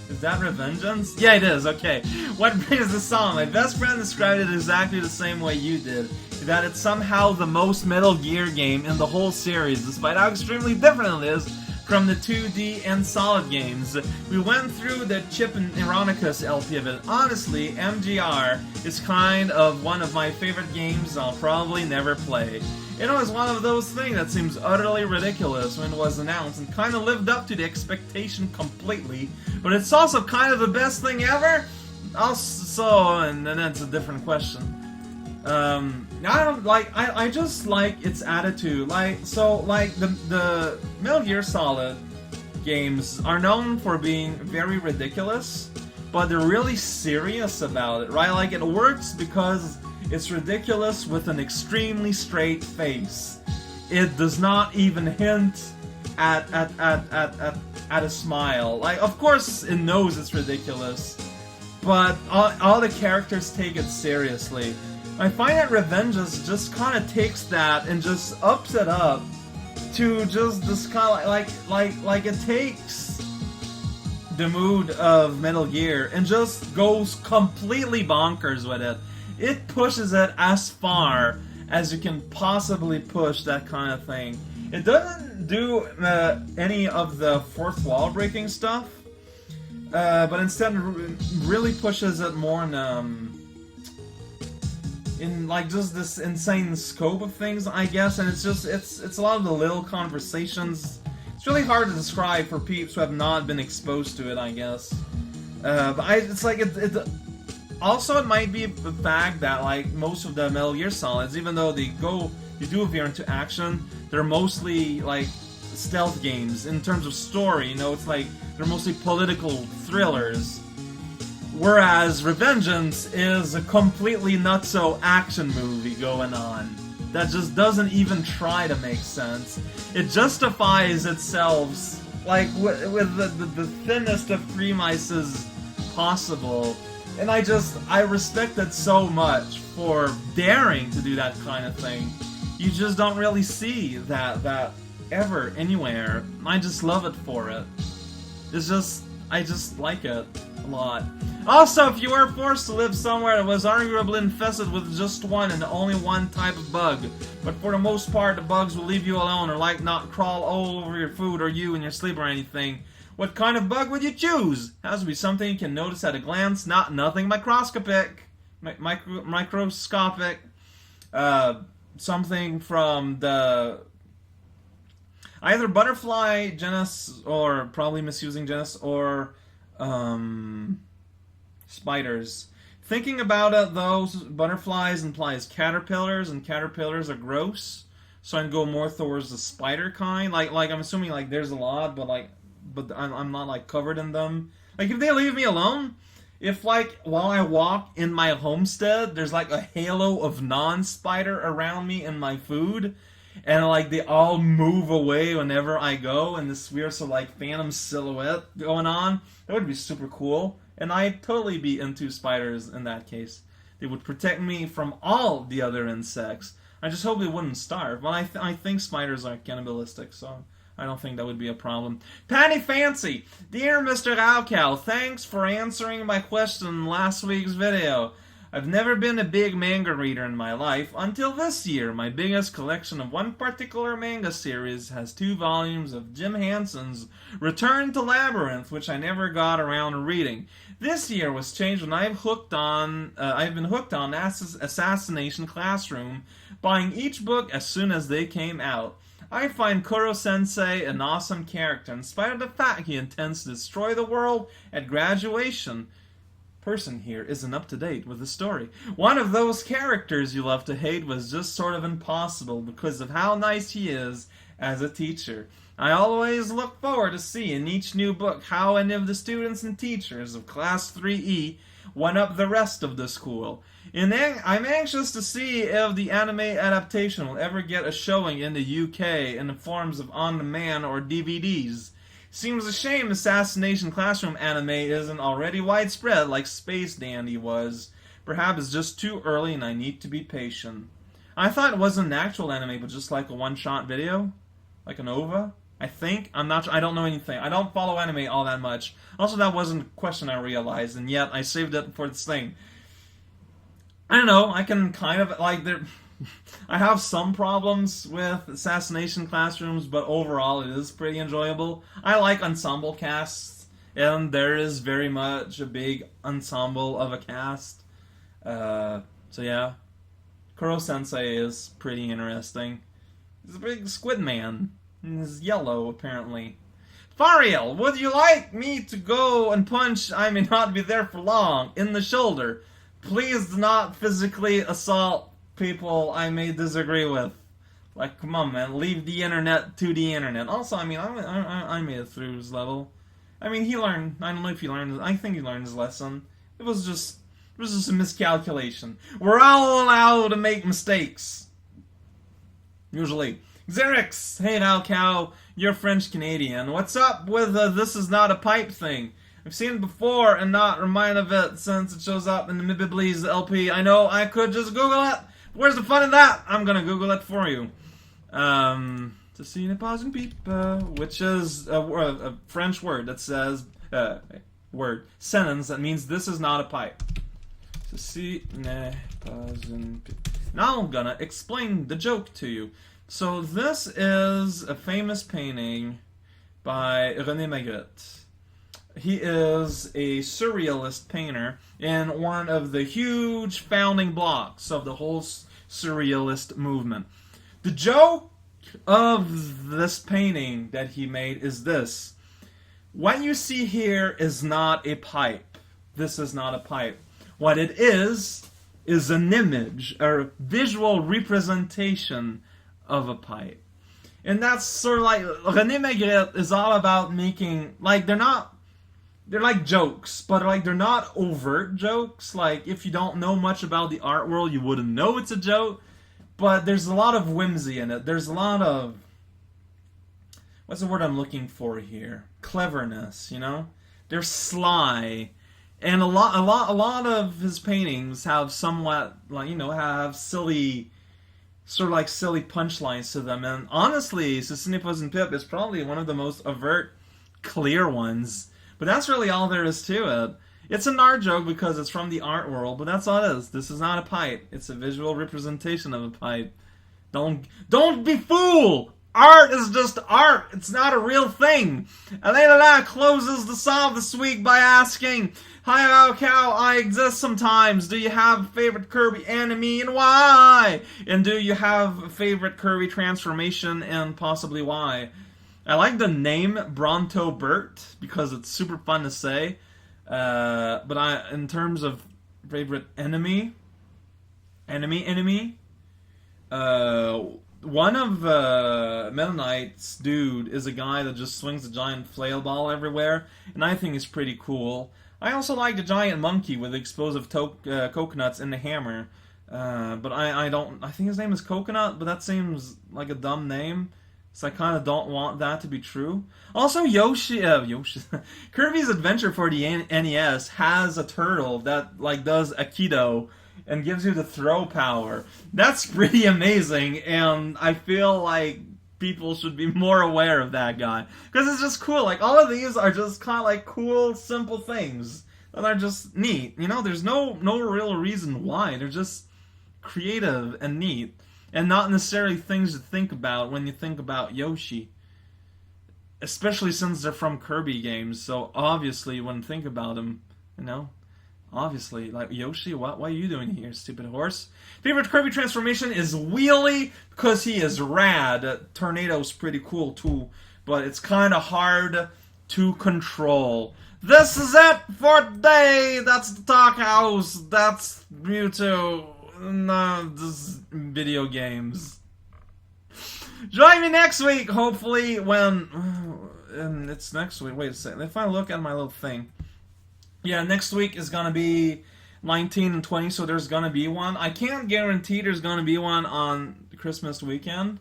Is that Revengeance? Yeah, it is, okay. What brings this on? My best friend described it exactly the same way you did. That it's somehow the most Metal Gear game in the whole series, despite how extremely different it is from the 2D and Solid games. We went through the Chip and Ironicus LP of it. Honestly, MGR is kind of one of my favorite games I'll probably never play. It was one of those things that seems utterly ridiculous when it was announced and kind of lived up to the expectation completely, but it's also kind of the best thing ever? And then it's a different question. I just like its attitude. The Metal Gear Solid games are known for being very ridiculous, but they're really serious about it, right? Like, it works because it's ridiculous with an extremely straight face. It does not even hint at a smile. Like, of course, it knows it's ridiculous, but all the characters take it seriously. I find that Revengeance just kind of takes that and just ups it up to just this kind of like it takes the mood of Metal Gear and just goes completely bonkers with it. It pushes it as far as you can possibly push that kind of thing. It doesn't do any of the fourth wall breaking stuff, but instead really pushes it more in like just this insane scope of things, I guess. And it's a lot of the little conversations. It's really hard to describe for peeps who have not been exposed to it, I guess. Also, it might be the fact that, like, most of the Metal Gear Solids, even though you do veer into action, they're mostly, like, stealth games. In terms of story, you know, it's like, they're mostly political thrillers. Whereas Revengeance is a completely nutso action movie going on that just doesn't even try to make sense. It justifies itself, like, with the thinnest of premises possible. And I respect it so much for daring to do that kind of thing. You just don't really see that ever anywhere. I just love it for it. I just like it a lot. Also, if you were forced to live somewhere that was arguably infested with just one and only one type of bug, but for the most part the bugs will leave you alone or like not crawl all over your food or you in your sleep or anything, what kind of bug would you choose? It has to be something you can notice at a glance, nothing microscopic. Microscopic. Something from the either butterfly genus, or probably misusing genus, or spiders. Thinking about it, though, butterflies implies caterpillars, and caterpillars are gross, so I'd go more towards the spider kind. Like I'm assuming like there's a lot, but I'm not like covered in them. Like, if they leave me alone, if, like, while I walk in my homestead, there's, like, a halo of non-spider around me and my food, and, like, they all move away whenever I go, and this weird sort of, like, phantom silhouette going on, that would be super cool. And I'd totally be into spiders in that case. They would protect me from all the other insects. I just hope they wouldn't starve. Well, I think spiders are cannibalistic, so I don't think that would be a problem. Patty Fancy! Dear Mr. Raocow, thanks for answering my question in last week's video. I've never been a big manga reader in my life until this year. My biggest collection of one particular manga series has 2 volumes of Jim Henson's Return to Labyrinth, which I never got around to reading. This year was changed when I've been hooked on Assassination Classroom, buying each book as soon as they came out. I find Kuro-sensei an awesome character, in spite of the fact he intends to destroy the world at graduation. Person here isn't up to date with the story. One of those characters you love to hate was just sort of impossible because of how nice he is as a teacher. I always look forward to seeing in each new book how any of the students and teachers of Class 3E one up the rest of the school. And I'm anxious to see if the anime adaptation will ever get a showing in the UK in the forms of on-demand or DVDs. Seems a shame Assassination Classroom anime isn't already widespread like Space Dandy was. Perhaps it's just too early and I need to be patient. I thought it wasn't an actual anime, but just like a one-shot video? Like an OVA? I think? I'm not sure. I don't know anything. I don't follow anime all that much. Also, that wasn't a question I realized, and yet I saved it for this thing. I don't know. I can kind of, like, I have some problems with Assassination Classrooms, but overall it is pretty enjoyable. I like ensemble casts, and there is very much a big ensemble of a cast. So yeah. Kuro-sensei is pretty interesting. He's a big squid man. He's yellow, apparently. Fariel, would you like me to go and punch I may not be there for long in the shoulder? Please do not physically assault people I may disagree with. Like, come on, man, leave the internet to the internet. Also, I mean, I made it through his level. I mean, he learned. I don't know if he learned. I think he learned his lesson. It was just a miscalculation. We're all allowed to make mistakes. Usually. Xerix, hey now, cow, you're French-Canadian. What's up with the This Is Not a Pipe thing? I've seen it before and not reminded of it since it shows up in the Mibiblees LP. I know I could just Google it. Where's the fun in that? I'm gonna Google it for you. To see ne pas une pipe, which is a French word that says, sentence that means this is not a pipe. To see ne pas une pipe. Now I'm gonna explain the joke to you. So this is a famous painting by René Magritte. He is a surrealist painter and one of the huge founding blocks of the whole surrealist movement. The joke of this painting that he made is this. What you see here is not a pipe. This is not a pipe. What it is an image, or visual representation of a pipe. And that's sort of like, René Magritte is all about making, like, they're like jokes, but like they're not overt jokes. Like, if you don't know much about the art world, you wouldn't know it's a joke. But there's a lot of whimsy in it. There's a lot of, what's the word I'm looking for here? Cleverness, you know? They're sly. And a lot of his paintings have somewhat, like, you know, have silly, sort of like silly punchlines to them. And honestly, Cécile and Pip is probably one of the most overt, clear ones. But that's really all there is to it. It's an art joke because it's from the art world, but that's all it is. This is not a pipe. It's a visual representation of a pipe. Don't be fooled! Art is just art. It's not a real thing. Elena closes the song this week by asking, "Hi, Raocow, I exist sometimes. Do you have a favorite Kirby anime and why? And do you have a favorite Kirby transformation and possibly why?" I like the name Bronto Bert because it's super fun to say. But in terms of favorite enemy, one of Meta Knight's dude is a guy that just swings a giant flail ball everywhere, and I think it's pretty cool. I also like the giant monkey with the explosive coconuts and the hammer. But I don't. I think his name is Coconut, but that seems like a dumb name, so I kind of don't want that to be true. Also, Yoshi, Kirby's Adventure for the NES has a turtle that like does Aikido and gives you the throw power. That's pretty amazing, and I feel like people should be more aware of that guy because it's just cool. Like all of these are just kind of like cool, simple things that are just neat. You know, there's no real reason why. They're just creative and neat, and not necessarily things to think about when you think about Yoshi. Especially since they're from Kirby games, so obviously when you think about them, you know, obviously, like, Yoshi, what are you doing here, stupid horse? Favorite Kirby transformation is Wheelie, because he is rad. Tornado's pretty cool too, but it's kind of hard to control. This is it for today! That's the Talk House, that's Mewtwo. No, this video games. Join me next week, hopefully, when... and it's next week. Wait a second. If I look at my little thing. Yeah, next week is going to be 19 and 20, so there's going to be one. I can't guarantee there's going to be one on Christmas weekend,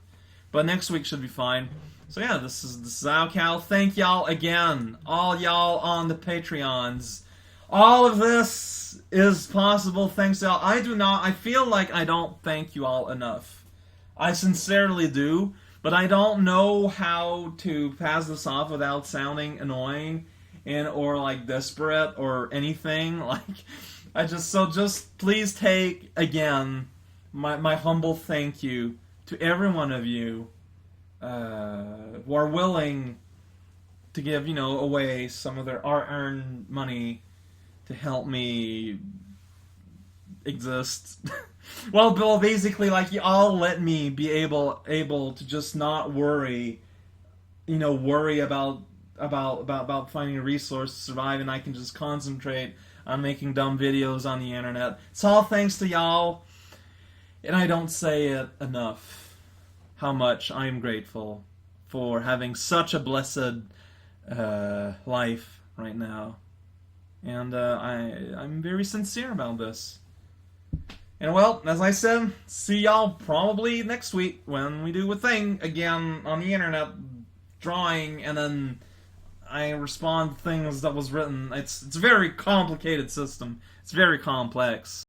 but next week should be fine. So yeah, this is Zao Thank y'all again. All y'all on the Patreons. All of this is possible thanks to y'all. I feel like I don't thank you all enough. I sincerely do, but I don't know how to pass this off without sounding annoying and or like desperate or anything. Like just please take again my humble thank you to every one of you who are willing to give, you know, away some of their hard-earned money to help me exist. Well, Bill, basically, like, you all let me be able to just not worry, you know, worry about finding a resource to survive, and I can just concentrate on making dumb videos on the internet. It's all thanks to y'all, and I don't say it enough how much I am grateful for having such a blessed life right now. And I'm very sincere about this. And well, as I said, see y'all probably next week when we do a thing again on the internet, drawing, and then I respond to things that was written. It's a very complicated system. It's very complex.